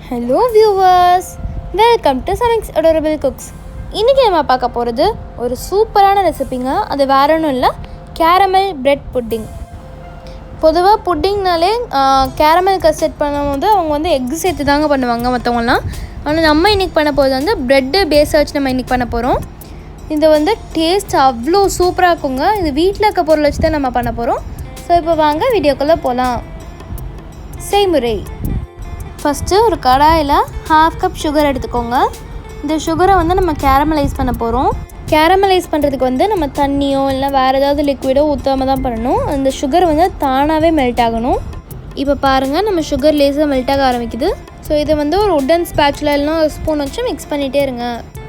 Hello viewers, welcome to Samik's Adorable Cooks. இன்றைக்கி நம்ம பார்க்க போகிறது ஒரு சூப்பரான ரெசிபிங்க. அது வேற ஒன்றும் இல்லை, கேரமல் பிரெட் புட்டிங். பொதுவாக புட்டிங்னாலே கேரமல் கஸ்டர்ட் பண்ணும்போது அவங்க வந்து எக் சேர்த்து தாங்க பண்ணுவாங்க மற்றவங்களாம். ஆனால் நம்ம இன்றைக்கி பண்ண போகிறது வந்து ப்ரெட்டு பேஸை வச்சு நம்ம இன்றைக்கி பண்ண போகிறோம். இது வந்து டேஸ்ட் அவ்வளோ சூப்பராக இருக்குங்க. இது வீட்டில் இருக்க பொருள் வச்சு தான் நம்ம பண்ண போகிறோம். ஸோ இப்போ வாங்க வீடியோக்குள்ளே போகலாம். செய்முறை: ஃபஸ்ட்டு ஒரு கடாயில் 1/2 கப் சுகர் எடுத்துக்கோங்க. இந்த சுகரை வந்து நம்ம கேரமலைஸ் பண்ண போகிறோம். கேரமலைஸ் பண்ணுறதுக்கு வந்து நம்ம தண்ணியோ இல்லை வேறு ஏதாவது லிக்விடோ ஊற்றாமல் தான் பண்ணணும். அந்த சுகர் வந்து தானாகவே மெல்ட் ஆகணும். இப்போ பாருங்கள், நம்ம சுகர் லேஸாக மெல்ட் ஆக ஆரம்பிக்குது. ஸோ இதை வந்து ஒரு உட்டன் ஸ்பேட்சில் இல்லைனா ஒரு ஸ்பூன் வச்சு மிக்ஸ் பண்ணிகிட்டே இருங்க.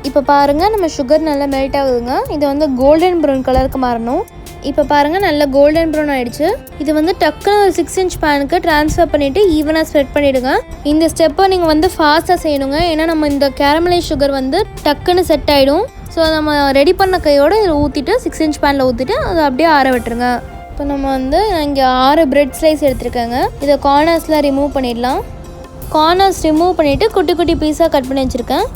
இப்போ பாருங்கள், நம்ம சுகர் நல்லா மெல்ட் ஆகுதுங்க. இது வந்து கோல்டன் ப்ரௌன் கலருக்கு மாறணும். இப்போ பாருங்கள், நல்லா கோல்டன் ப்ரௌன் ஆகிடுச்சு. இது வந்து டக்குன்னு ஒரு 6 inch பேனுக்கு ட்ரான்ஸ்ஃபர் பண்ணிவிட்டு ஈவனாக ஸ்ப்ரெட் பண்ணிவிடுங்க. இந்த ஸ்டெப்பை நீங்கள் வந்து ஃபாஸ்ட்டாக செய்யணுங்க. ஏன்னா நம்ம இந்த கேரமலைஸ் சுகர் வந்து டக்குன்னு செட் ஆகிடும். ஸோ நம்ம ரெடி பண்ண கையோடு இதில் ஊற்றிட்டு 6 inch பேனில் ஊற்றிட்டு அதை அப்படியே ஆற விட்டுருங்க. இப்போ நம்ம வந்து இங்கே 6 பிரெட் ஸ்லைஸ் எடுத்துருக்கேங்க. இதை கார்னர்ஸ்லாம் ரிமூவ் பண்ணிடலாம். கார்னர்ஸ் ரிமூவ் பண்ணிவிட்டு குட்டி குட்டி பீஸாக கட் பண்ணி வச்சுருக்கேன்.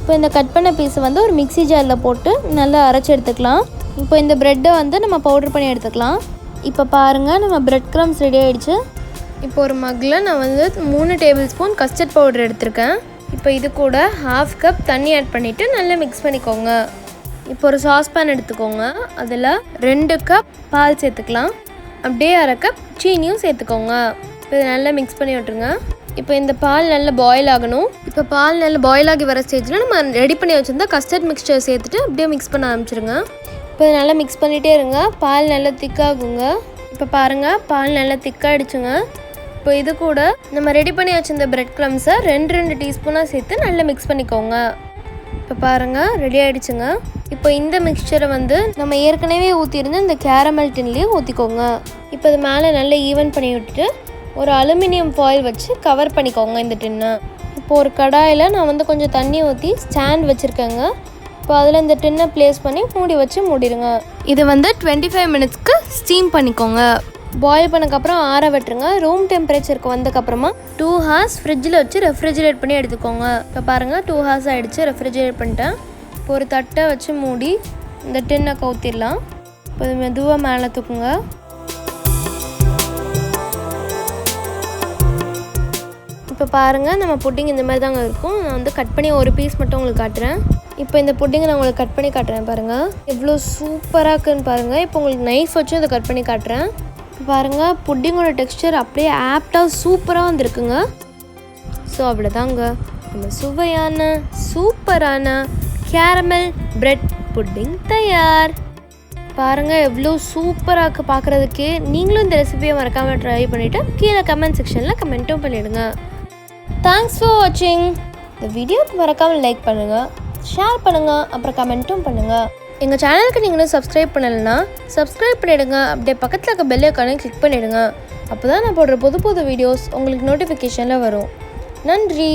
இப்போ இந்த கட் பண்ண பீஸை வந்து ஒரு மிக்ஸி ஜாரில் போட்டு நல்லா அரைச்சி எடுத்துக்கலாம். இப்போ இந்த ப்ரெட்டை வந்து நம்ம பவுட்ரு பண்ணி எடுத்துக்கலாம். இப்போ பாருங்கள், நம்ம பிரெட் க்ரம்ஸ் ரெடி ஆகிடுச்சு. இப்போ ஒரு மக்கில் நான் வந்து 3 டேபிள் ஸ்பூன் கஸ்டர்ட் பவுடர் எடுத்திருக்கேன். இப்போ இது கூட 1/2 கப் தண்ணி ஆட் பண்ணிவிட்டு நல்லா மிக்ஸ் பண்ணிக்கோங்க. இப்போ ஒரு சாஸ்பேன் எடுத்துக்கோங்க. அதில் 2 கப் பால் சேர்த்துக்கலாம். அப்படியே 1/2 கப் சீனியும் சேர்த்துக்கோங்க. இப்போ இதை நல்லா மிக்ஸ் பண்ணி விட்டுருங்க. இப்போ இந்த பால் நல்லா பாயில் ஆகணும். இப்போ பால் நல்லா பாயில் ஆகி வர ஸ்டேஜில் நம்ம ரெடி பண்ணி வச்சுருந்தா கஸ்டர்ட் மிக்ஸ்சர் சேர்த்துட்டு அப்படியே மிக்ஸ் பண்ண ஆரம்பிச்சிருங்க. இப்போ நல்லா மிக்ஸ் பண்ணிகிட்டே இருங்க. பால் நல்லா திக்காகுங்க. இப்போ பாருங்கள், பால் நல்லா திக்காகிடுச்சுங்க. இப்போ இது கூட நம்ம ரெடி பண்ணி வச்சுருந்த பிரெட் க்ரம்ஸை 2 டீஸ்பூனாக சேர்த்து நல்லா மிக்ஸ் பண்ணிக்கோங்க. இப்போ பாருங்கள், ரெடி ஆகிடுச்சுங்க. இப்போ இந்த மிக்சரை வந்து நம்ம ஏற்கனவே ஊற்றிருந்து இந்த கேரமல் டின்லேயே ஊற்றிக்கோங்க. இப்போ இது மேலே நல்லா ஈவன் பண்ணி விட்டுட்டு ஒரு அலுமினியம் ஃபாயில் வச்சு கவர் பண்ணிக்கோங்க இந்த டின்னை. இப்போ ஒரு கடாயில் நான் வந்து கொஞ்சம் தண்ணி ஊற்றி ஸ்டாண்ட் வச்சுருக்கேங்க. இப்போ அதில் இந்த டின்னை ப்ளேஸ் பண்ணி மூடி வச்சு மூடிடுங்க. இது வந்து 25 மினிட்ஸ்க்கு ஸ்டீம் பண்ணிக்கோங்க. பாயில் பண்ணக்கப்புறம் ஆற விட்டுருங்க. ரூம் டெம்பரேச்சருக்கு வந்தக்கப்புறமா 2 hours ஃப்ரிட்ஜில் வச்சு ரெஃப்ரிஜிரேட் பண்ணி எடுத்துக்கோங்க. இப்போ பாருங்கள், 2 hours ஆகிடுச்சு. ரெஃப்ரிஜிரேட் பண்ணிட்டேன். இப்போ ஒரு தட்டை வச்சு மூடி இந்த டின்னை கவுத்திடலாம். இப்போ இது மெதுவாக மேலே தூக்குங்க. இப்போ பாருங்கள், நம்ம புட்டிங் இந்த மாதிரி தாங்க இருக்கும். நான் வந்து கட் பண்ணி ஒரு பீஸ் மட்டும் உங்களுக்கு காட்டுறேன். இப்போ இந்த புட்டிங்கை நான் உங்களுக்கு கட் பண்ணி காட்டுறேன். பாருங்கள், எவ்வளோ சூப்பராக இருக்குன்னு பாருங்கள். இப்போ உங்களுக்கு நைஃப் வச்சும் இதை கட் பண்ணி காட்டுறேன். இப்போ பாருங்கள், புட்டிங்கோட டெக்ஸ்டர் அப்படியே ஆப்டாக சூப்பராக வந்துருக்குங்க. ஸோ அவ்வளோதாங்க, நம்ம சுவையான சூப்பரான கேரமல் பிரெட் புட்டிங் தயார். பாருங்கள், எவ்வளோ சூப்பராக இருக்குது பார்க்குறதுக்கே. நீங்களும் இந்த ரெசிபியை மறக்காமல் ட்ரை பண்ணிவிட்டு கீழே கமெண்ட் செக்ஷனில் கமெண்ட்டும் பண்ணிவிடுங்க. தேங்க்ஸ் ஃபார் வாட்சிங். இந்த வீடியோக்கு மறக்காமல் லைக் பண்ணுங்கள், ஷேர் பண்ணுங்கள், அப்புறம் கமெண்ட்டும் பண்ணுங்கள். எங்கள் சேனலுக்கு நீங்களும் சப்ஸ்கிரைப் பண்ணலைன்னா சப்ஸ்கிரைப் பண்ணிவிடுங்க. அப்படியே பக்கத்தில் இருக்க பெல் ஐக்கானை கிளிக் பண்ணிவிடுங்க. அப்போ தான் நான் போடுற புது வீடியோஸ் உங்களுக்கு நோட்டிஃபிகேஷனில் வரும். நன்றி.